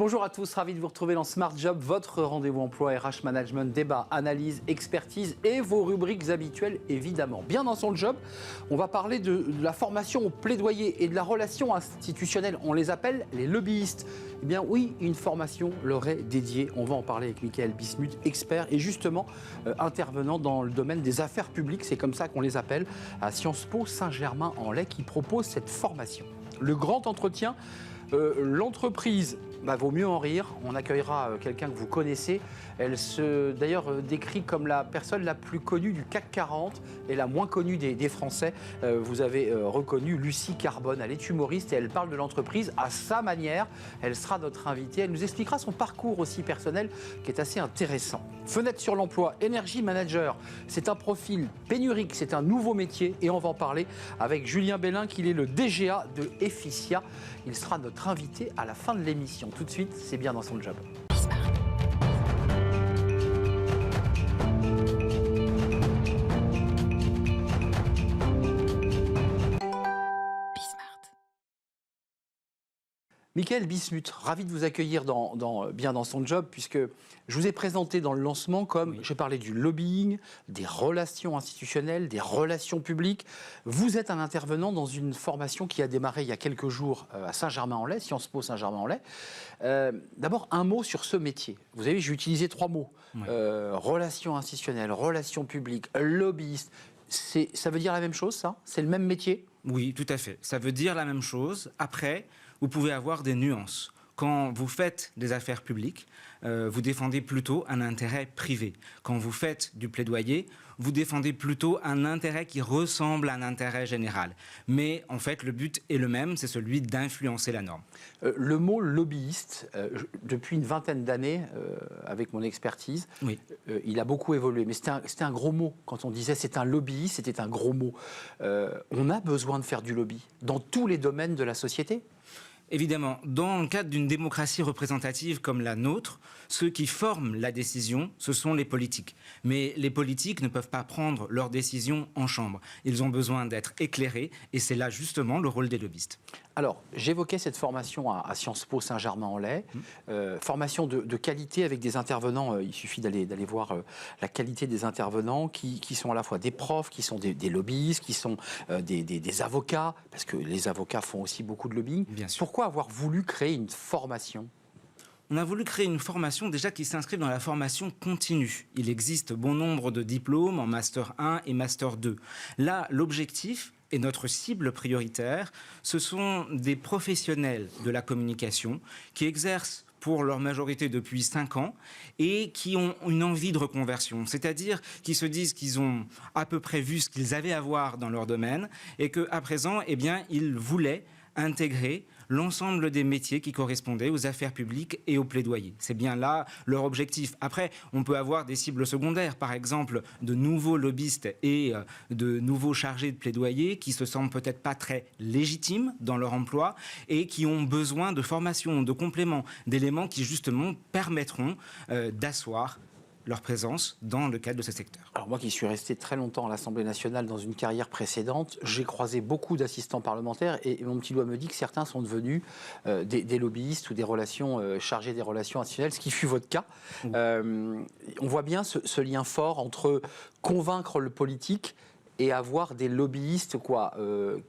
Bonjour à tous, ravi de vous retrouver dans Smart Job, votre rendez-vous emploi RH Management, débat, analyse, expertise et vos rubriques habituelles évidemment. Bien dans son job, on va parler de la formation au plaidoyer et de la relation institutionnelle. On les appelle les lobbyistes. Eh bien oui, une formation leur est dédiée. On va en parler avec Michael Bismuth, expert et justement intervenant dans le domaine des affaires publiques. C'est comme ça qu'on les appelle à Sciences Po Saint-Germain-en-Laye qui propose cette formation. Le grand entretien, l'entreprise vaut mieux en rire. On accueillera quelqu'un que vous connaissez. Elle se d'ailleurs décrit comme la personne la plus connue du CAC 40 et la moins connue des Français. Vous avez reconnu Lucie Carbone. Elle est humoriste et elle parle de l'entreprise à sa manière. Elle sera notre invitée. Elle nous expliquera son parcours aussi personnel qui est assez intéressant. Fenêtre sur l'emploi, Energy Manager. C'est un profil pénurique, c'est un nouveau métier et on va en parler avec Julien Bellin qui est le DGA de Efficia. Il sera notre invité à la fin de l'émission. Tout de suite, c'est bien dans son job. Michael Bismuth, ravi de vous accueillir bien dans son job, puisque je vous ai présenté dans le lancement comme je parlais du lobbying, des relations institutionnelles, des relations publiques. Vous êtes un intervenant dans une formation qui a démarré il y a quelques jours à Saint-Germain-en-Laye, Sciences Po Saint-Germain-en-Laye. D'abord, un mot sur ce métier. Vous avez vu, j'ai utilisé 3 mots. Relations institutionnelles, relations publiques, lobbyiste. Ça veut dire la même chose, ça? C'est le même métier? Oui, tout à fait. Ça veut dire la même chose. Après, vous pouvez avoir des nuances. Quand vous faites des affaires publiques, vous défendez plutôt un intérêt privé. Quand vous faites du plaidoyer, vous défendez plutôt un intérêt qui ressemble à un intérêt général. Mais en fait, le but est le même, c'est celui d'influencer la norme. Le mot lobbyiste, depuis une vingtaine d'années, avec mon expertise, il a beaucoup évolué. Mais c'était un gros mot. Quand on disait c'est un lobbyiste, c'était un gros mot. On a besoin de faire du lobby dans tous les domaines de la société. Évidemment, dans le cadre d'une démocratie représentative comme la nôtre, ceux qui forment la décision, ce sont les politiques. Mais les politiques ne peuvent pas prendre leurs décisions en chambre. Ils ont besoin d'être éclairés et c'est là justement le rôle des lobbyistes. Alors, j'évoquais cette formation à Sciences Po Saint-Germain-en-Laye, formation de qualité avec des intervenants, il suffit d'aller voir la qualité des intervenants qui sont à la fois des profs, qui sont des lobbyistes, qui sont des avocats, parce que les avocats font aussi beaucoup de lobbying. Bien sûr. Pourquoi avoir voulu créer une formation ? On a voulu créer une formation déjà qui s'inscrive dans la formation continue. Il existe bon nombre de diplômes en Master 1 et Master 2. Là, l'objectif et notre cible prioritaire, ce sont des professionnels de la communication qui exercent pour leur majorité depuis 5 ans et qui ont une envie de reconversion, c'est-à-dire qui se disent qu'ils ont à peu près vu ce qu'ils avaient à voir dans leur domaine et qu'à présent, eh bien, ils voulaient intégrer l'ensemble des métiers qui correspondaient aux affaires publiques et au plaidoyer. C'est bien là leur objectif. Après, on peut avoir des cibles secondaires, par exemple de nouveaux lobbyistes et de nouveaux chargés de plaidoyer qui se sentent peut-être pas très légitimes dans leur emploi et qui ont besoin de formation, de compléments, d'éléments qui justement permettront d'asseoir leur présence dans le cadre de ce secteur. Alors moi qui suis resté très longtemps à l'Assemblée nationale dans une carrière précédente, j'ai croisé beaucoup d'assistants parlementaires et mon petit doigt me dit que certains sont devenus des lobbyistes ou des relations chargés des relations institutionnelles, ce qui fut votre cas. On voit bien ce lien fort entre convaincre le politique et avoir des lobbyistes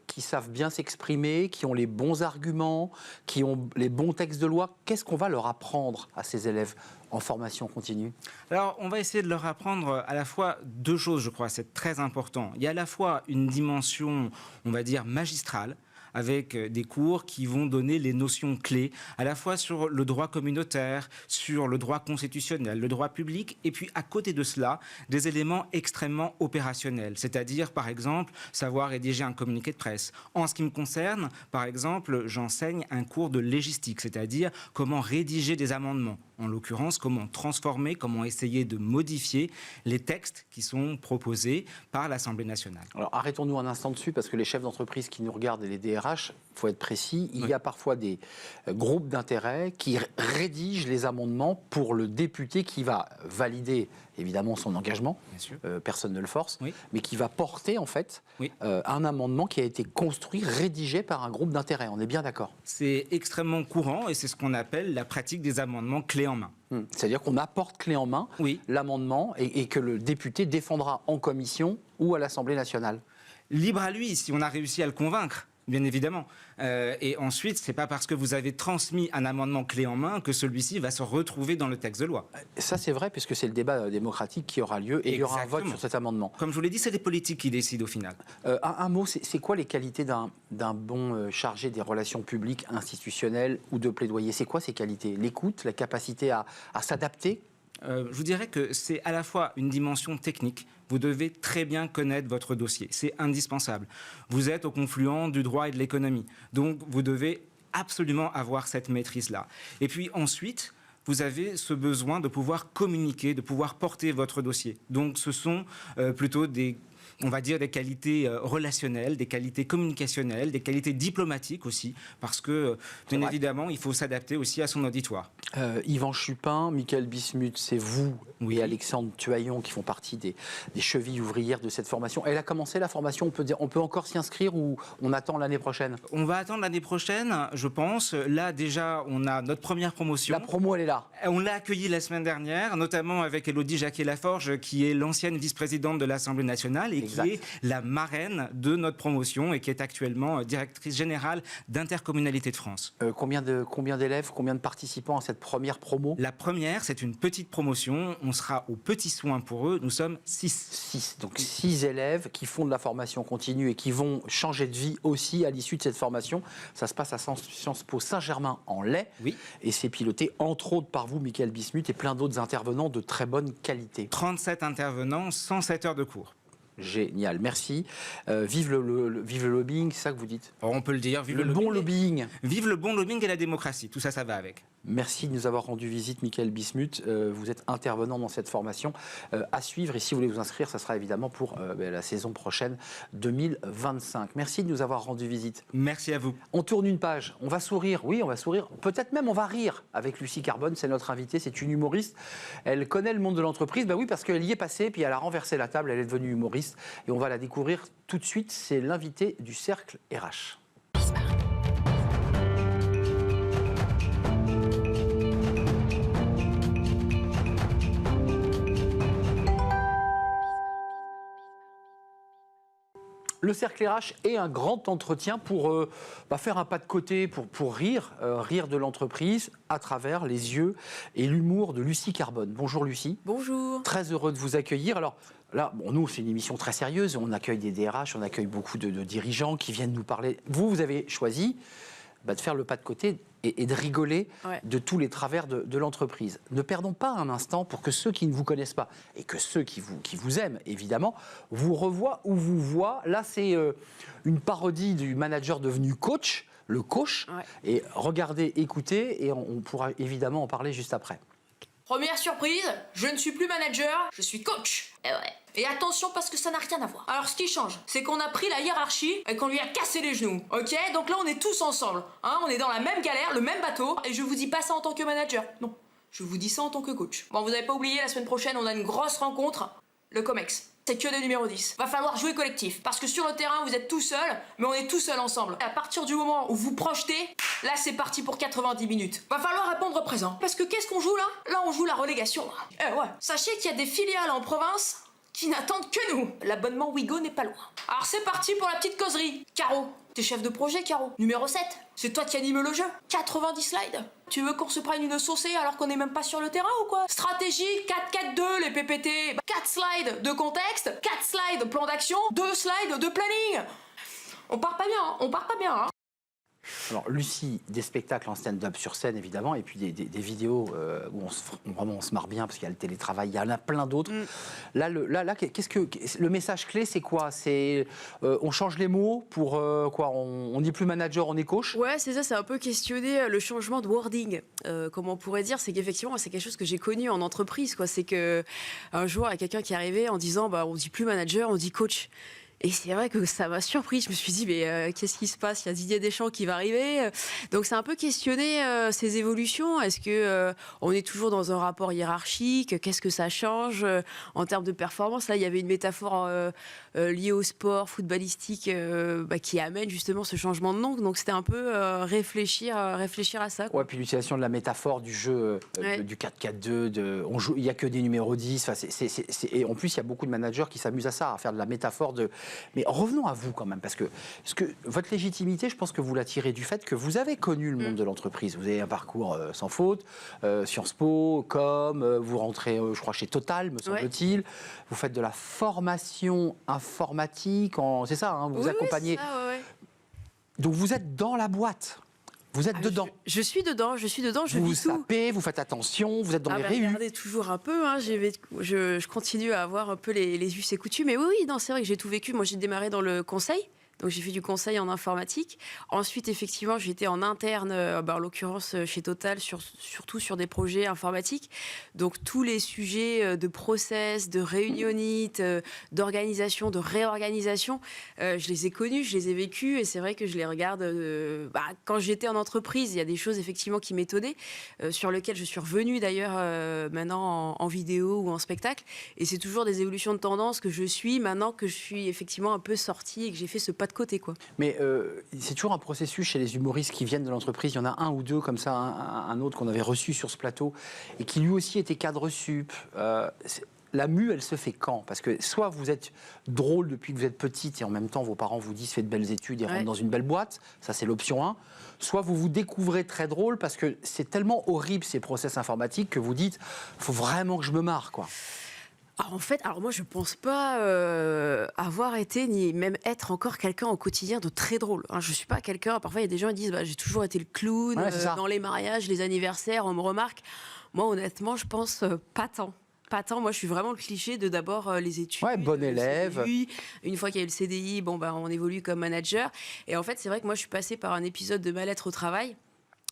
qui savent bien s'exprimer, qui ont les bons arguments, qui ont les bons textes de loi. Qu'est-ce qu'on va leur apprendre à ces élèves en formation continue? Alors, on va essayer de leur apprendre à la fois 2 choses, je crois, c'est très important. Il y a à la fois une dimension, on va dire, magistrale, avec des cours qui vont donner les notions clés, à la fois sur le droit communautaire, sur le droit constitutionnel, le droit public, et puis à côté de cela, des éléments extrêmement opérationnels, c'est-à-dire, par exemple, savoir rédiger un communiqué de presse. En ce qui me concerne, par exemple, j'enseigne un cours de légistique, c'est-à-dire comment rédiger des amendements. En l'occurrence, comment transformer, comment essayer de modifier les textes qui sont proposés par l'Assemblée nationale. Alors arrêtons-nous un instant dessus, parce que les chefs d'entreprise qui nous regardent et les DRH, il faut être précis, il y a parfois des groupes d'intérêt qui rédigent les amendements pour le député qui va valider évidemment son engagement, Bien sûr. personne ne le force, Oui. mais qui va porter en fait Oui. un amendement qui a été construit, rédigé par un groupe d'intérêt. On est bien d'accord? C'est extrêmement courant et c'est ce qu'on appelle la pratique des amendements clés en main. C'est-à-dire qu'on apporte clé en main Oui. l'amendement et que le député défendra en commission ou à l'Assemblée nationale. Libre à lui, si on a réussi à le convaincre, bien évidemment. Et ensuite, c'est pas parce que vous avez transmis un amendement clé en main que celui-ci va se retrouver dans le texte de loi. Ça, c'est vrai, puisque c'est le débat démocratique qui aura lieu et il y aura un vote Exactement. sur cet amendement. Comme je vous l'ai dit, c'est les politiques qui décident au final. Un mot, c'est quoi les qualités d'un bon chargé des relations publiques institutionnelles ou de plaidoyer? C'est quoi ces qualités? L'écoute, la capacité à s'adapter? Je vous dirais que c'est à la fois une dimension technique. Vous devez très bien connaître votre dossier. C'est indispensable. Vous êtes au confluent du droit et de l'économie. Donc, vous devez absolument avoir cette maîtrise-là. Et puis ensuite, vous avez ce besoin de pouvoir communiquer, de pouvoir porter votre dossier. Donc, ce sont plutôt on va dire des qualités relationnelles, des qualités communicationnelles, des qualités diplomatiques aussi, parce que, bien évidemment, il faut s'adapter aussi à son auditoire. Yvan Chupin, Michael Bismuth, c'est vous Oui. et Alexandre Tuaillon qui font partie des chevilles ouvrières de cette formation. Elle a commencé la formation, on peut encore s'y inscrire ou on attend l'année prochaine? On va attendre l'année prochaine, je pense. Là, déjà, on a notre première promotion. La promo, elle est là. On l'a accueillie la semaine dernière, notamment avec Élodie Jacquet-Laforge, qui est l'ancienne vice-présidente de l'Assemblée nationale et Exact. qui est la marraine de notre promotion et qui est actuellement directrice générale d'Intercommunalité de France. Combien d'élèves, combien de participants à cette première promo? La première, c'est une petite promotion. On sera aux petits soins pour eux. Nous sommes 6. 6. Donc 6 élèves qui font de la formation continue et qui vont changer de vie aussi à l'issue de cette formation. Ça se passe à Sciences Po Saint-Germain-en-Laye. Oui. Et c'est piloté entre autres par vous, Michael Bismuth, et plein d'autres intervenants de très bonne qualité. 37 intervenants, 107 heures de cours. Génial, merci. Vive le lobbying, c'est ça que vous dites? Alors, on peut le dire. Vive Le bon lobbying. lobbying. Vive le bon lobbying et la démocratie. Tout ça, ça va avec. Merci de nous avoir rendu visite, Michael Bismuth. Vous êtes intervenant dans cette formation à suivre. Et si vous voulez vous inscrire, ça sera évidemment pour la saison prochaine 2025. Merci de nous avoir rendu visite. Merci à vous. On tourne une page. On va sourire. Oui, on va sourire. Peut-être même on va rire avec Lucie Carbone. C'est notre invitée. C'est une humoriste. Elle connaît le monde de l'entreprise. Ben oui, parce qu'elle y est passée. Puis elle a renversé la table. Elle est devenue humoriste. Et on va la découvrir tout de suite. C'est l'invitée du Cercle RH. Le Cercle RH est un grand entretien pour faire un pas de côté, pour rire de l'entreprise à travers les yeux et l'humour de Lucie Carbone. Bonjour Lucie. Bonjour. Très heureux de vous accueillir. Alors là, nous, c'est une émission très sérieuse. On accueille des DRH, on accueille beaucoup de dirigeants qui viennent nous parler. Vous avez choisi de faire le pas de côté et de rigoler de tous les travers de l'entreprise. Ne perdons pas un instant pour que ceux qui ne vous connaissent pas et que ceux qui vous aiment, évidemment, vous revoient ou vous voient. Là, c'est une parodie du manager devenu coach, le coach. Ouais. Et regardez, écoutez, et on pourra évidemment en parler juste après. Première surprise, je ne suis plus manager, je suis coach. Et attention parce que ça n'a rien à voir. Alors ce qui change, c'est qu'on a pris la hiérarchie et qu'on lui a cassé les genoux. Ok? Donc là on est tous ensemble. Hein, on est dans la même galère, le même bateau. Et je vous dis pas ça en tant que manager. Non. Je vous dis ça en tant que coach. Bon, vous n'avez pas oublié, la semaine prochaine, on a une grosse rencontre. Le COMEX. C'est que des numéros 10. Va falloir jouer collectif. Parce que sur le terrain, vous êtes tout seul, mais on est tout seul ensemble. Et à partir du moment où vous projetez, là, c'est parti pour 90 minutes. Va falloir répondre présent. Parce que qu'est-ce qu'on joue là? Là, on joue la relégation. Ouais. Sachez qu'il y a des filiales en province qui n'attendent que nous. L'abonnement Wigo n'est pas loin. Alors c'est parti pour la petite causerie. Caro, t'es chef de projet, Caro. Numéro 7, c'est toi qui anime le jeu. 90 slides. Tu veux qu'on se prenne une saucée alors qu'on n'est même pas sur le terrain ou quoi? Stratégie 4-4-2 les PPT. 4 slides de contexte, 4 slides plan d'action, 2 slides de planning. On part pas bien, hein. Alors, Lucie, des spectacles en stand-up sur scène, évidemment, et puis des vidéos où vraiment on se marre bien, parce qu'il y a le télétravail, il y en a plein d'autres. Là, qu'est-ce que le message clé, c'est quoi? C'est on change les mots pour quoi? On n'est plus manager, on est coach? Ouais, c'est ça, c'est un peu questionner le changement de wording. Comment on pourrait dire, c'est qu'effectivement, c'est quelque chose que j'ai connu en entreprise, quoi. C'est que un jour, il y a quelqu'un qui est arrivé en disant, on dit plus manager, on dit coach. Et c'est vrai que ça m'a surpris. Je me suis dit, mais qu'est-ce qui se passe? Il y a Didier Deschamps qui va arriver. Donc, c'est un peu questionner ces évolutions. Est-ce que on est toujours dans un rapport hiérarchique? Qu'est-ce que ça change en termes de performance? Là, il y avait une métaphore liée au sport footballistique qui amène justement ce changement de nom. Donc, c'était un peu réfléchir à ça, quoi. Ouais, puis l'utilisation de la métaphore du jeu, du 4-4-2, il n'y a que des numéros 10. Et en plus, il y a beaucoup de managers qui s'amusent à ça, à faire de la métaphore de... Mais revenons à vous quand même, parce que votre légitimité, je pense que vous la tirez du fait que vous avez connu le monde de l'entreprise. Vous avez un parcours sans faute, Sciences Po, vous rentrez, je crois, chez Total, me semble-t-il. Vous faites de la formation informatique, c'est ça, hein, vous accompagnez. Oui, c'est ça, ouais. Donc vous êtes dans la boîte. Vous êtes dedans. Je suis dedans, je vous vis tout. Vous sapez, vous faites attention, vous êtes dans les réunions. Regardez toujours un peu, hein, je continue à avoir un peu les us et coutumes. Mais oui, non, c'est vrai que j'ai tout vécu. Moi, j'ai démarré dans le conseil. Donc, j'ai fait du conseil en informatique. Ensuite, effectivement, j'étais en interne, en l'occurrence chez Total, surtout sur des projets informatiques. Donc, tous les sujets de process, de réunionnite, d'organisation, de réorganisation, je les ai connus, je les ai vécus. Et c'est vrai que je les regarde. Quand j'étais en entreprise, il y a des choses effectivement qui m'étonnaient, sur lesquelles je suis revenue d'ailleurs maintenant en vidéo ou en spectacle. Et c'est toujours des évolutions de tendance que je suis maintenant que je suis effectivement un peu sortie et que j'ai fait ce pas de côté, quoi. Mais c'est toujours un processus chez les humoristes qui viennent de l'entreprise. Il y en a un ou deux comme ça, un autre qu'on avait reçu sur ce plateau et qui lui aussi était cadre sup. La mue, elle se fait quand? Parce que soit vous êtes drôle depuis que vous êtes petite et en même temps vos parents vous disent fais de belles études et rentre dans une belle boîte, ça c'est l'option 1. Soit vous vous découvrez très drôle parce que c'est tellement horrible ces process informatiques que vous dites faut vraiment que je me marre, quoi. Alors moi je pense pas avoir été ni même être encore quelqu'un au quotidien de très drôle. Hein, je suis pas quelqu'un. Parfois il y a des gens qui disent j'ai toujours été le clown dans les mariages, les anniversaires, on me remarque. Moi honnêtement je pense pas tant. Pas tant, moi je suis vraiment le cliché de d'abord les études. Ouais, bon élève. CDI. Une fois qu'il y a eu le CDI, on évolue comme manager. Et en fait, c'est vrai que moi je suis passée par un épisode de mal-être au travail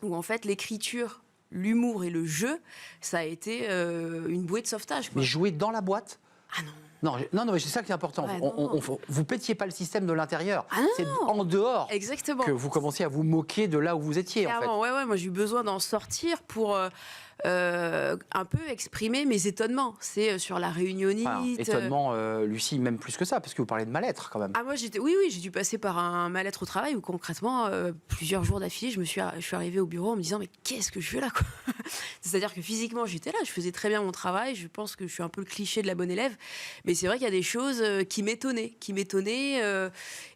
où en fait l'écriture, l'humour et le jeu, ça a été une bouée de sauvetage, quoi. Mais jouer dans la boîte? Ah non. Non, mais c'est ça qui est important. Vous pétiez pas le système de l'intérieur. Ah non. C'est en dehors Exactement. que vous commenciez à vous moquer de là où vous étiez. Clairement, en fait. moi j'ai eu besoin d'en sortir pour un peu exprimer mes étonnements. C'est sur la réunionnite. Étonnement, Lucie, même plus que ça, parce que vous parlez de mal-être quand même. Ah moi j'ai dû passer par un mal-être au travail où concrètement plusieurs jours d'affilée je suis arrivée au bureau en me disant mais qu'est-ce que je fais là, quoi. C'est-à-dire que physiquement j'étais là, je faisais très bien mon travail, je pense que je suis un peu le cliché de la bonne élève, mais c'est vrai qu'il y a des choses qui m'étonnaient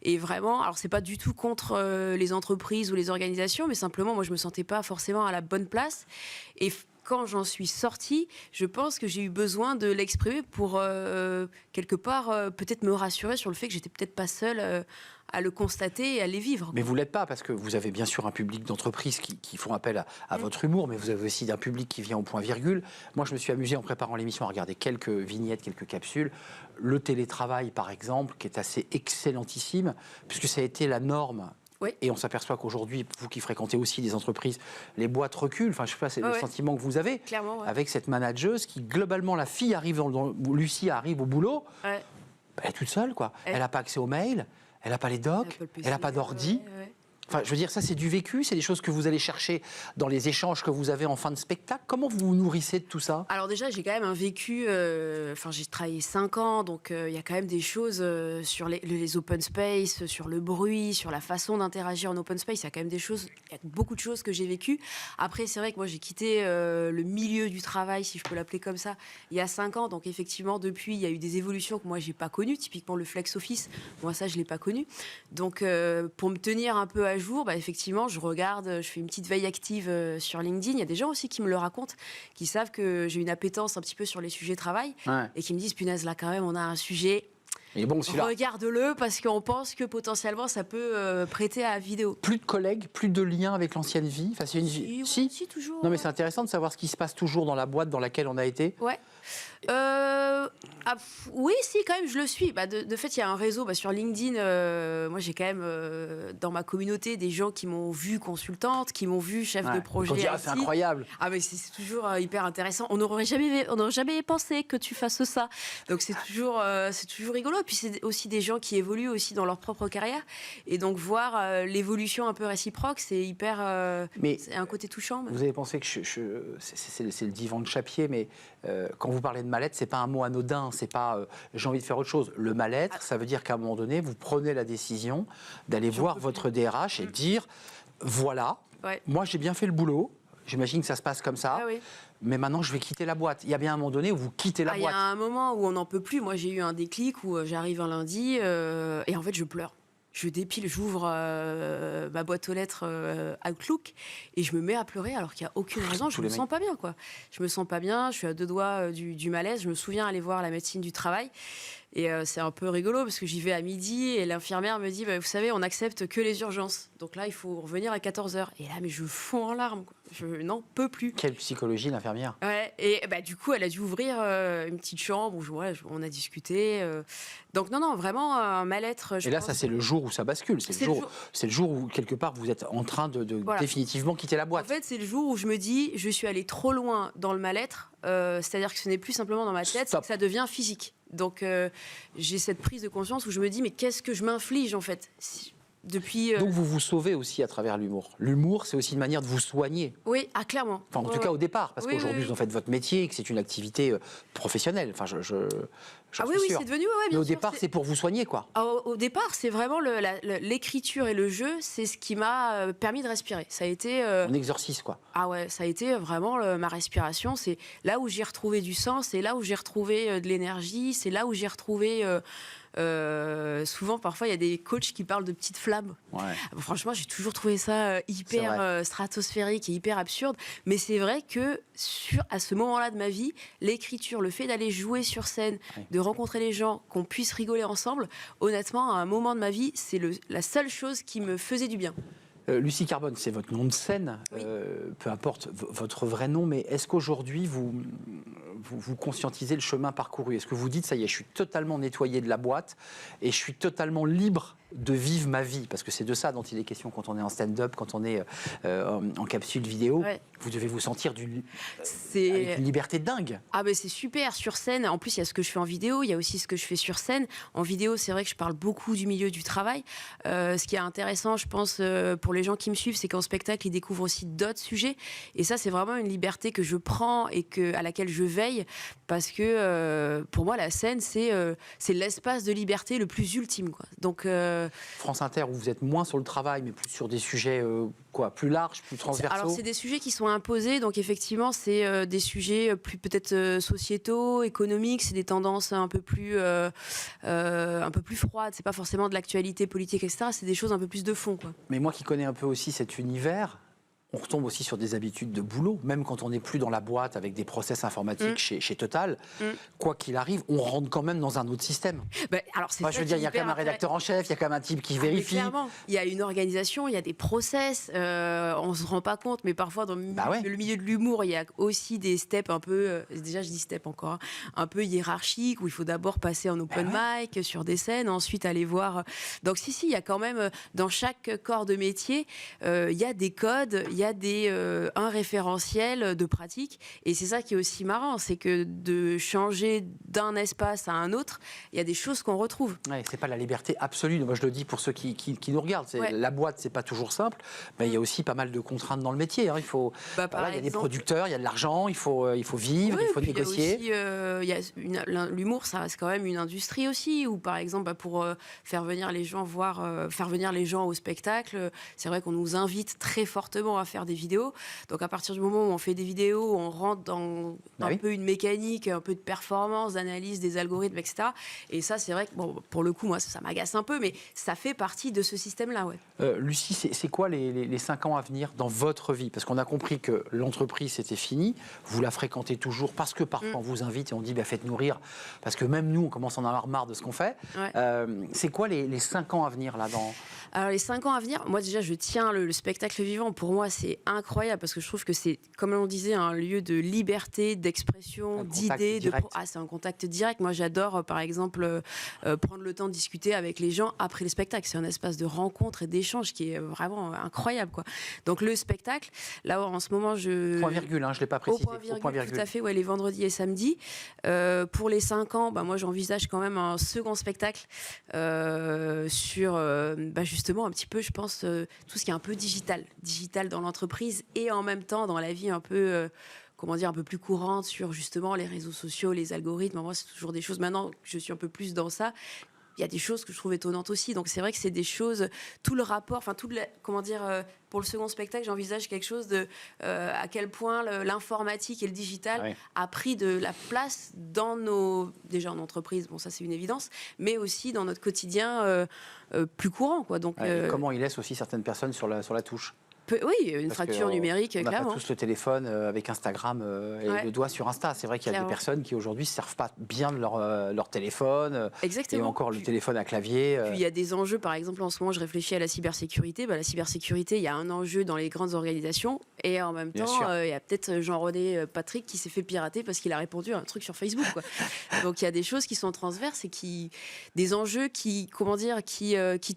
et vraiment, alors c'est pas du tout contre les entreprises ou les organisations, mais simplement moi je me sentais pas forcément à la bonne place et quand j'en suis sortie, je pense que j'ai eu besoin de l'exprimer pour, quelque part, peut-être me rassurer sur le fait que j'étais peut-être pas seule à le constater et à les vivre. Mais vous l'êtes pas, parce que vous avez bien sûr un public d'entreprise qui font appel à votre humour, mais vous avez aussi un public qui vient au point virgule. Moi, je me suis amusé en préparant l'émission à regarder quelques vignettes, quelques capsules. Le télétravail, par exemple, qui est assez excellentissime, puisque ça a été la norme. Oui. Et on s'aperçoit qu'aujourd'hui, vous qui fréquentez aussi des entreprises, les boîtes reculent. Enfin, je sais pas, c'est le sentiment que vous avez. Clairement, avec cette manageuse qui, globalement, la fille arrive Lucie arrive au boulot, elle est toute seule, quoi. Elle n'a pas accès aux mails, elle n'a pas les docs, elle n'a pas d'ordi. Enfin, je veux dire, ça, c'est du vécu, c'est des choses que vous allez chercher dans les échanges que vous avez en fin de spectacle. Comment vous vous nourrissez de tout ça? Alors déjà, j'ai quand même un vécu... j'ai travaillé 5 ans, donc il y a quand même des choses sur les open space, sur le bruit, sur la façon d'interagir en open space. Il y a quand même il y a beaucoup de choses que j'ai vécues. Après, c'est vrai que moi, j'ai quitté le milieu du travail, si je peux l'appeler comme ça, il y a 5 ans. Donc effectivement, depuis, il y a eu des évolutions que moi, j'ai pas connues. Typiquement, le flex office, moi, ça, je l'ai pas connu. Donc, pour me tenir un peu à jour, effectivement, je fais une petite veille active sur LinkedIn. Il y a des gens aussi qui me le racontent, qui savent que j'ai une appétence un petit peu sur les sujets travail et qui me disent, punaise, là quand même, on a un sujet. Et bon, regarde-le parce qu'on pense que potentiellement ça peut prêter à vidéo. Plus de collègues, plus de liens avec l'ancienne vie. Enfin, c'est une vie. Si, toujours. Non, mais c'est intéressant de savoir ce qui se passe toujours dans la boîte dans laquelle on a été. Ouais. Oui, si, quand même, je le suis. De fait, il y a un réseau sur LinkedIn. Moi, j'ai quand même dans ma communauté des gens qui m'ont vue consultante, qui m'ont vue chef de projet. C'est incroyable. Ah, mais c'est toujours hyper intéressant. On n'aurait jamais pensé que tu fasses ça. Donc, c'est toujours rigolo. Puis, c'est aussi des gens qui évoluent aussi dans leur propre carrière. Et donc, voir l'évolution un peu réciproque, c'est hyper. C'est un côté touchant. Vous avez pensé que c'est le divan de Chapier, mais quand vous parlez de mal-être, c'est pas un mot anodin, c'est pas j'ai envie de faire autre chose. Le mal-être, ça veut dire qu'à un moment donné, vous prenez la décision d'aller voir votre DRH et dire voilà, moi j'ai bien fait le boulot, j'imagine que ça se passe comme ça. Mais maintenant, je vais quitter la boîte. Il y a bien un moment donné où vous quittez la boîte. Il y a un moment où on n'en peut plus. Moi, j'ai eu un déclic où j'arrive un lundi et en fait, je pleure. Je dépile, j'ouvre ma boîte aux lettres Outlook et je me mets à pleurer alors qu'il n'y a aucune raison. Je me sens pas bien, quoi. Je me sens pas bien, je suis à 2 doigts du malaise. Je me souviens aller voir la médecine du travail. Et c'est un peu rigolo parce que j'y vais à midi et l'infirmière me dit vous savez, on n'accepte que les urgences. Donc là, il faut revenir à 14h. Et là, mais je fonds en larmes, quoi. Je n'en peux plus. Quelle psychologie, l'infirmière. Ouais, et du coup, elle a dû ouvrir une petite chambre où on a discuté. Donc non, vraiment un mal-être. Et là, ça, c'est le jour où ça bascule. C'est le jour où, quelque part, vous êtes en train de définitivement quitter la boîte. En fait, c'est le jour où je me dis, je suis allée trop loin dans le mal-être. C'est-à-dire que ce n'est plus simplement dans ma tête, c'est que ça devient physique. Donc, j'ai cette prise de conscience où je me dis, mais qu'est-ce que je m'inflige, en fait depuis, Donc vous vous sauvez aussi à travers l'humour. L'humour, c'est aussi une manière de vous soigner. Oui, clairement. Enfin, en tout cas au départ, parce qu'aujourd'hui vous en faites votre métier et que c'est une activité professionnelle. Enfin, je oui, sûr. c'est devenu, bien Mais au sûr, départ, c'est pour vous soigner, quoi. Au départ, c'est vraiment l'écriture et le jeu, c'est ce qui m'a permis de respirer. Ça a été un exercice, quoi. Ah ouais, ça a été vraiment ma respiration. C'est là où j'ai retrouvé du sens, c'est là où j'ai retrouvé de l'énergie, c'est là où j'ai retrouvé. Souvent, parfois, il y a des coachs qui parlent de petites flammes. Ouais. Franchement, j'ai toujours trouvé ça hyper stratosphérique et hyper absurde. Mais c'est vrai que à ce moment-là de ma vie, l'écriture, le fait d'aller jouer sur scène, de rencontrer les gens, qu'on puisse rigoler ensemble, honnêtement, à un moment de ma vie, c'est la seule chose qui me faisait du bien. Lucie Carbone, c'est votre nom de scène, oui. Peu importe votre vrai nom, mais est-ce qu'aujourd'hui vous conscientisez le chemin parcouru? Est-ce que vous dites, ça y est, je suis totalement nettoyé de la boîte et je suis totalement libre de vivre ma vie? Parce que c'est de ça dont il est question quand on est en stand-up, quand on est en capsule vidéo. Ouais. Vous devez vous sentir avec une liberté dingue. Ah ben c'est super, sur scène. En plus, il y a ce que je fais en vidéo, il y a aussi ce que je fais sur scène. En vidéo, c'est vrai que je parle beaucoup du milieu du travail. Ce qui est intéressant, je pense, pour les gens qui me suivent, c'est qu'en spectacle, ils découvrent aussi d'autres sujets. Et ça, c'est vraiment une liberté que je prends et à laquelle je veille. Parce que pour moi, la scène, c'est l'espace de liberté le plus ultime, quoi. Donc, France Inter, où vous êtes moins sur le travail, mais plus sur des sujets plus larges, plus transversaux. Alors, c'est des sujets qui sont imposés. Donc, effectivement, c'est des sujets plus peut-être sociétaux, économiques. C'est des tendances un peu plus froides. C'est pas forcément de l'actualité politique, etc. C'est des choses un peu plus de fond, quoi. Mais moi qui connais un peu aussi cet univers, on retombe aussi sur des habitudes de boulot, même quand on n'est plus dans la boîte avec des process informatiques chez Total. Quoi qu'il arrive, on rentre quand même dans un autre système. Alors c'est je veux dire, il y a quand même un rédacteur en chef, il y a quand même un type qui vérifie. Clairement, il y a une organisation, il y a des process. On se rend pas compte, mais parfois dans le milieu de l'humour, il y a aussi des steps un peu. Déjà, je dis steps encore, un peu hiérarchiques où il faut d'abord passer en open mic sur des scènes, ensuite aller voir. Donc si, il y a quand même dans chaque corps de métier, il y a des codes. Il y a un référentiel de pratique et c'est ça qui est aussi marrant, c'est que de changer d'un espace à un autre, il y a des choses qu'on retrouve. Ouais, c'est pas la liberté absolue, moi je le dis pour ceux qui nous regardent, la boîte c'est pas toujours simple, mais il y a aussi pas mal de contraintes dans le métier, il faut, il y a des producteurs, il y a de l'argent, il faut vivre, il faut négocier. L'humour ça reste quand même une industrie aussi, où par exemple pour faire venir les gens au spectacle, c'est vrai qu'on nous invite très fortement à faire des vidéos. Donc à partir du moment où on fait des vidéos, on rentre dans un peu une mécanique, un peu de performance, d'analyse des algorithmes, etc. Et ça, c'est vrai que pour le coup, moi, ça m'agace un peu, mais ça fait partie de ce système-là. Ouais. Lucie, c'est quoi les 5 ans à venir dans votre vie? Parce qu'on a compris que l'entreprise, c'était fini. Vous la fréquentez toujours parce que parfois on vous invite et on dit faites-nous rire. Parce que même nous, on commence à en avoir marre de ce qu'on fait. Ouais. C'est quoi les 5 ans à venir là Alors les 5 ans à venir, moi déjà je tiens le spectacle vivant, pour moi c'est incroyable parce que je trouve que c'est, comme on disait, un lieu de liberté, d'expression, d'idées. C'est un contact direct. Moi j'adore par exemple prendre le temps de discuter avec les gens après les spectacles. C'est un espace de rencontre et d'échange qui est vraiment incroyable, quoi. Donc le spectacle, là en ce moment Point virgule, je ne l'ai pas précisé. Au point virgule, tout à fait, ouais, les vendredis et samedis. Pour les 5 ans, moi j'envisage quand même un second spectacle sur justement un petit peu, je pense, tout ce qui est un peu digital dans l'entreprise et en même temps dans la vie un peu un peu plus courante sur justement les réseaux sociaux, les algorithmes. Moi, c'est toujours des choses, maintenant que je suis un peu plus dans ça, il y a des choses que je trouve étonnantes aussi. Donc c'est vrai que c'est des choses, tout le rapport, pour le second spectacle, j'envisage quelque chose de à quel point l'informatique et le digital a pris de la place déjà en entreprise, bon ça c'est une évidence, mais aussi dans notre quotidien plus courant, quoi. Donc comment il laisse aussi certaines personnes sur la touche. Oui, une fracture numérique, clairement. On n'a pas tous le téléphone avec Instagram et le doigt sur Insta. C'est vrai qu'il y a des personnes qui aujourd'hui ne se servent pas bien de leur téléphone. Exactement. Et encore le téléphone à clavier. Puis il y a des enjeux, par exemple en ce moment je réfléchis à la cybersécurité. La cybersécurité, il y a un enjeu dans les grandes organisations et en même temps il y a peut-être Jean-René Patrick qui s'est fait pirater parce qu'il a répondu à un truc sur Facebook, quoi. Donc il y a des choses qui sont transverses et des enjeux qui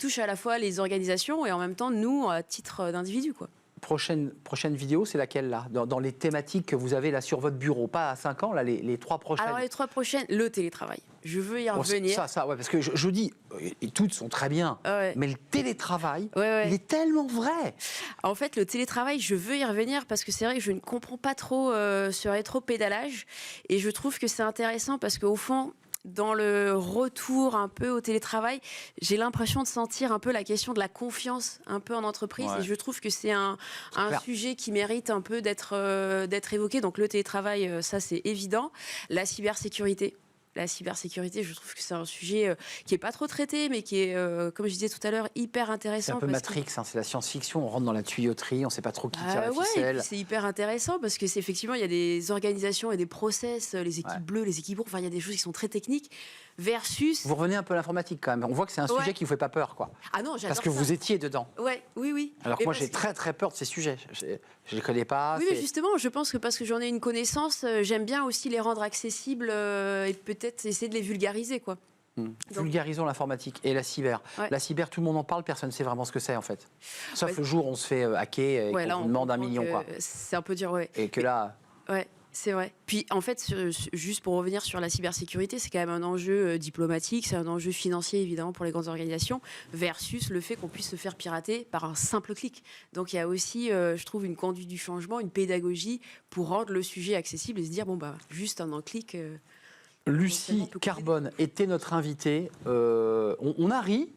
touchent à la fois les organisations et en même temps nous à titre d'individu, quoi. Prochaine vidéo, c'est laquelle là dans les thématiques que vous avez là sur votre bureau, pas à 5 ans, là, les 3 prochaines. Alors les 3 prochaines, le télétravail. Je veux y revenir. Parce que je dis, et toutes sont très bien, mais le télétravail, il est tellement vrai. En fait, le télétravail, je veux y revenir parce que c'est vrai que je ne comprends pas trop ce rétro-pédalage et je trouve que c'est intéressant parce qu'au fond, dans le retour un peu au télétravail, j'ai l'impression de sentir un peu la question de la confiance un peu en entreprise et je trouve que c'est un sujet qui mérite un peu d'être évoqué. Donc le télétravail, ça c'est évident. La cybersécurité, je trouve que c'est un sujet qui n'est pas trop traité, mais qui est, comme je disais tout à l'heure, hyper intéressant. C'est un peu Matrix, c'est la science-fiction, on rentre dans la tuyauterie, on ne sait pas trop qui tire la ficelle. C'est hyper intéressant parce que effectivement, il y a des organisations et des process, les équipes bleues, les équipes rouges, il y a des choses qui sont très techniques, versus... Vous revenez un peu à l'informatique quand même, on voit que c'est un sujet qui ne vous fait pas peur, quoi. Ah non, j'adore parce que vous étiez dedans. Oui. Alors que moi, j'ai très très peur de ces sujets, je ne les connais pas. Oui, mais justement, je pense que parce que j'en ai une connaissance, j'aime bien aussi les rendre accessibles et peut-être essayer de les vulgariser, quoi. Vulgarisons l'informatique et la cyber. La cyber, tout le monde en parle, personne ne sait vraiment ce que c'est en fait. Sauf le jour où on se fait hacker et qu'on vous demande 1 million. C'est un peu dur, Et que là... C'est vrai. Puis en fait, juste pour revenir sur la cybersécurité, c'est quand même un enjeu diplomatique, c'est un enjeu financier évidemment pour les grandes organisations, versus le fait qu'on puisse se faire pirater par un simple clic. Donc il y a aussi, je trouve, une conduite du changement, une pédagogie pour rendre le sujet accessible et se dire, juste un clic... Lucie Carbone était notre invitée. On a ri,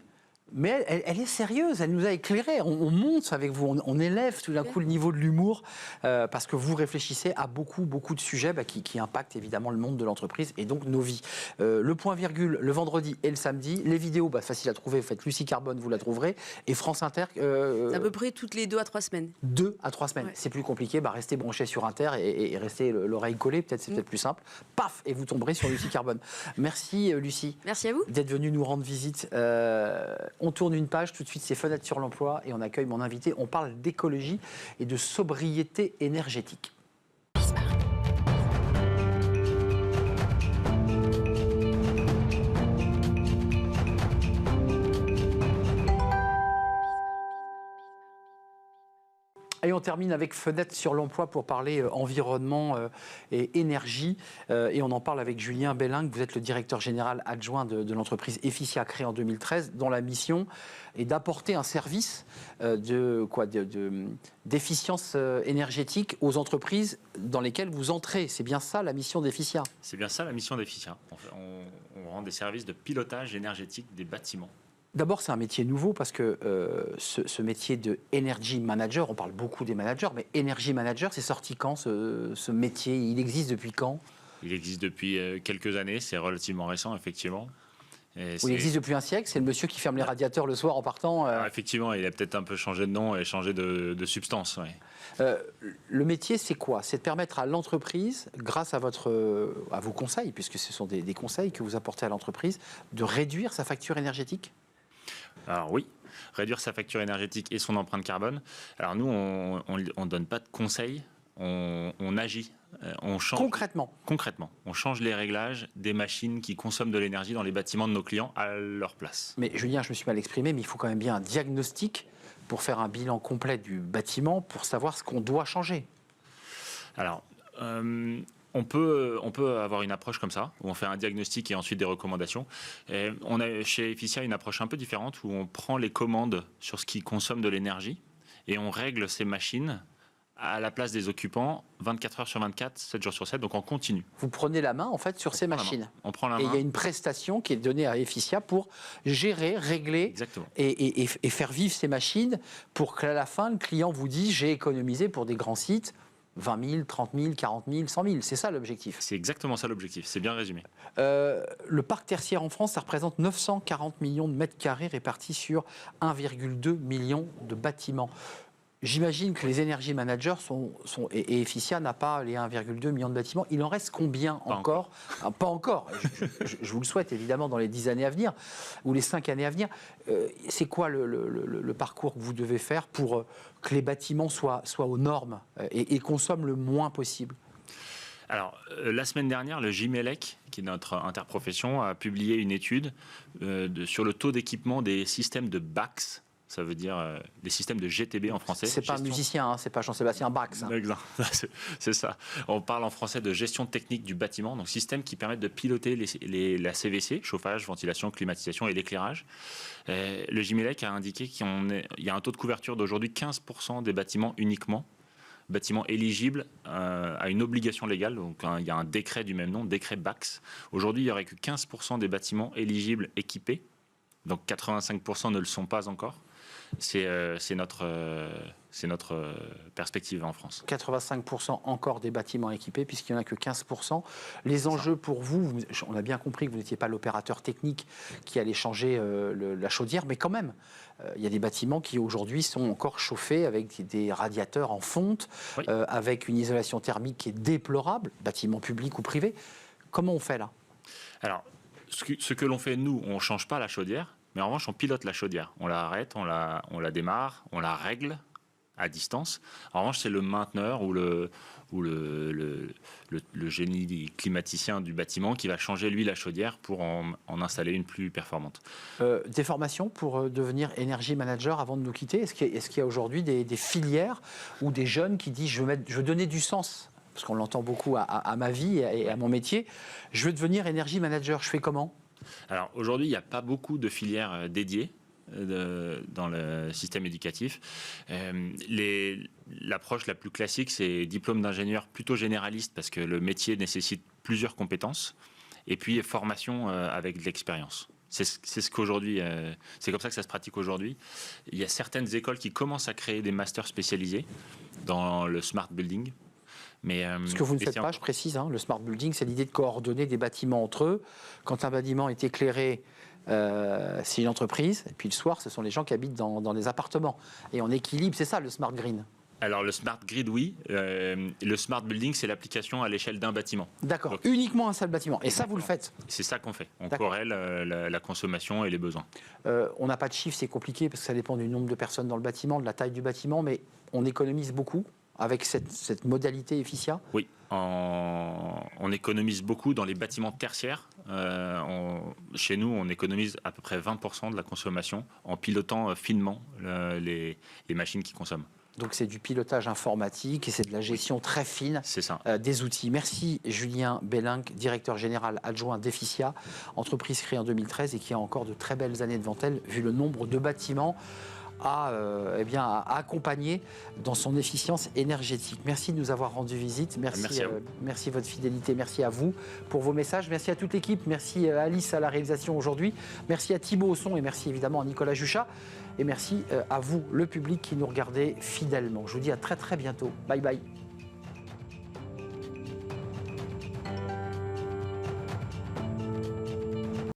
mais elle est sérieuse, elle nous a éclairé. On monte avec vous, on élève tout d'un coup le niveau de l'humour parce que vous réfléchissez à beaucoup de sujets qui impactent évidemment le monde de l'entreprise et donc nos vies. Le point virgule, le vendredi et le samedi. Les vidéos, facile à trouver, vous faites Lucie Carbone, vous la trouverez. Et France Inter... c'est à peu près toutes les 2 à 3 semaines. 2 à 3 semaines. C'est plus compliqué, restez branchés sur Inter et restez l'oreille collée, c'est peut-être plus simple. Paf, et vous tomberez sur Lucie Carbone. Merci Lucie. Merci à vous. D'être venue nous rendre visite. On tourne une page, tout de suite c'est Fenêtre sur l'emploi et on accueille mon invité. On parle d'écologie et de sobriété énergétique. Et on termine avec Fenêtre sur l'emploi pour parler environnement et énergie. Et on en parle avec Julien Bellingue. Vous êtes le directeur général adjoint de l'entreprise Efficia, créée en 2013, dont la mission est d'apporter un service d'efficience énergétique aux entreprises dans lesquelles vous entrez. C'est bien ça la mission d'Efficia? C'est bien ça la mission d'Efficia. On rend des services de pilotage énergétique des bâtiments. D'abord, c'est un métier nouveau parce que ce métier de Energy Manager, on parle beaucoup des managers, mais Energy Manager, c'est sorti quand ce métier? Il existe depuis quand? Il existe depuis quelques années, c'est relativement récent, effectivement. Il existe depuis un siècle, c'est le monsieur qui ferme les radiateurs le soir en partant. Effectivement, il a peut-être un peu changé de nom et changé de substance. Le métier, c'est quoi? C'est de permettre à l'entreprise, grâce à vos conseils, puisque ce sont des conseils que vous apportez à l'entreprise, de réduire sa facture énergétique? Alors oui, réduire sa facture énergétique et son empreinte carbone. Alors nous, on ne donne pas de conseils, on agit. On change, concrètement, on change les réglages des machines qui consomment de l'énergie dans les bâtiments de nos clients à leur place. Mais Julien, je me suis mal exprimé, mais il faut quand même bien un diagnostic pour faire un bilan complet du bâtiment, pour savoir ce qu'on doit changer. Alors, on peut avoir une approche comme ça, où on fait un diagnostic et ensuite des recommandations. Et on a chez Efficia une approche un peu différente, où on prend les commandes sur ce qui consomme de l'énergie et on règle ces machines à la place des occupants 24 heures sur 24, 7 jours sur 7, donc on continue. Vous prenez la main en fait sur ces machines. On prend la main. Et il y a une prestation qui est donnée à Efficia pour gérer, régler et faire vivre ces machines pour qu'à la fin, le client vous dise j'ai économisé pour des grands sites 20 000, 30 000, 40 000, 100 000. C'est ça l'objectif. C'est exactement ça l'objectif, c'est bien résumé. Le parc tertiaire en France, ça représente 940 millions de mètres carrés répartis sur 1,2 million de bâtiments. J'imagine que les énergie managers et Efficia n'a pas les 1,2 million de bâtiments. Il en reste combien encore ? Pas encore. Je vous le souhaite évidemment dans les 10 années à venir ou les 5 années à venir. C'est quoi le parcours que vous devez faire pour que les bâtiments soient aux normes et consomment le moins possible ? Alors, la semaine dernière, le GIMELEC, qui est notre interprofession, a publié une étude sur le taux d'équipement des systèmes de BACS. Ça veut dire des systèmes de GTB en français. C'est pas un musicien, hein, c'est pas Jean-Sébastien Bach. C'est ça. On parle en français de gestion technique du bâtiment, donc systèmes qui permettent de piloter la CVC, chauffage, ventilation, climatisation et l'éclairage. Le GIMELEC a indiqué qu'il y a un taux de couverture d'aujourd'hui 15% des bâtiments uniquement, bâtiments éligibles à une obligation légale. Donc il y a un décret du même nom, décret BACS. Aujourd'hui, il n'y aurait que 15% des bâtiments éligibles équipés, donc 85% ne le sont pas encore. C'est notre perspective en France. 85% encore des bâtiments équipés, puisqu'il n'y en a que 15%. Les enjeux pour vous, on a bien compris que vous n'étiez pas l'opérateur technique qui allait changer la chaudière, mais quand même, il y a des bâtiments qui aujourd'hui sont encore chauffés avec des radiateurs en fonte, oui. Avec une isolation thermique qui est déplorable, bâtiments publics ou privés. Comment on fait là ? Alors, ce que l'on fait, nous, on ne change pas la chaudière. Mais en revanche, on pilote la chaudière. On la arrête, on la démarre, on la règle à distance. En revanche, c'est le mainteneur ou le génie climaticien du bâtiment qui va changer, lui, la chaudière pour en installer une plus performante. Des formations pour devenir energy manager avant de nous quitter ? Est-ce qu'il y a aujourd'hui des filières ou des jeunes qui disent je veux donner du sens ? Parce qu'on l'entend beaucoup à ma vie et à mon métier. Je veux devenir energy manager, je fais comment ? Alors aujourd'hui, il n'y a pas beaucoup de filières dédiées dans le système éducatif. L'approche la plus classique, c'est diplôme d'ingénieur plutôt généraliste parce que le métier nécessite plusieurs compétences et puis formation avec de l'expérience. C'est ce qu'aujourd'hui, c'est comme ça que ça se pratique aujourd'hui. Il y a certaines écoles qui commencent à créer des masters spécialisés dans le smart building. Ce que vous ne faites pas, je précise, hein, le smart building, c'est l'idée de coordonner des bâtiments entre eux. Quand un bâtiment est éclairé, c'est une entreprise, et puis le soir, ce sont les gens qui habitent dans des appartements. Et on équilibre, c'est ça le smart green. Alors le smart grid, oui. Le smart building, c'est l'application à l'échelle d'un bâtiment. D'accord, donc, uniquement un seul bâtiment. Et ça, vous le faites ? C'est ça qu'on fait. On corrèle la consommation et les besoins. On n'a pas de chiffres, c'est compliqué, parce que ça dépend du nombre de personnes dans le bâtiment, de la taille du bâtiment, mais on économise beaucoup avec cette modalité Efficia ? Oui, on économise beaucoup dans les bâtiments tertiaires. Chez nous, on économise à peu près 20% de la consommation en pilotant finement les machines qui consomment. Donc c'est du pilotage informatique et c'est de la gestion très fine des outils. Merci Julien Bellinck, directeur général adjoint d'Efficia, entreprise créée en 2013 et qui a encore de très belles années devant elle, vu le nombre de bâtiments à accompagner dans son efficience énergétique. Merci de nous avoir rendu visite. Merci votre fidélité. Merci à vous pour vos messages. Merci à toute l'équipe. Merci à Alice à la réalisation aujourd'hui. Merci à Thibaut au son et merci évidemment à Nicolas Juchat. Et merci à vous, le public qui nous regardez fidèlement. Je vous dis à très très bientôt. Bye bye.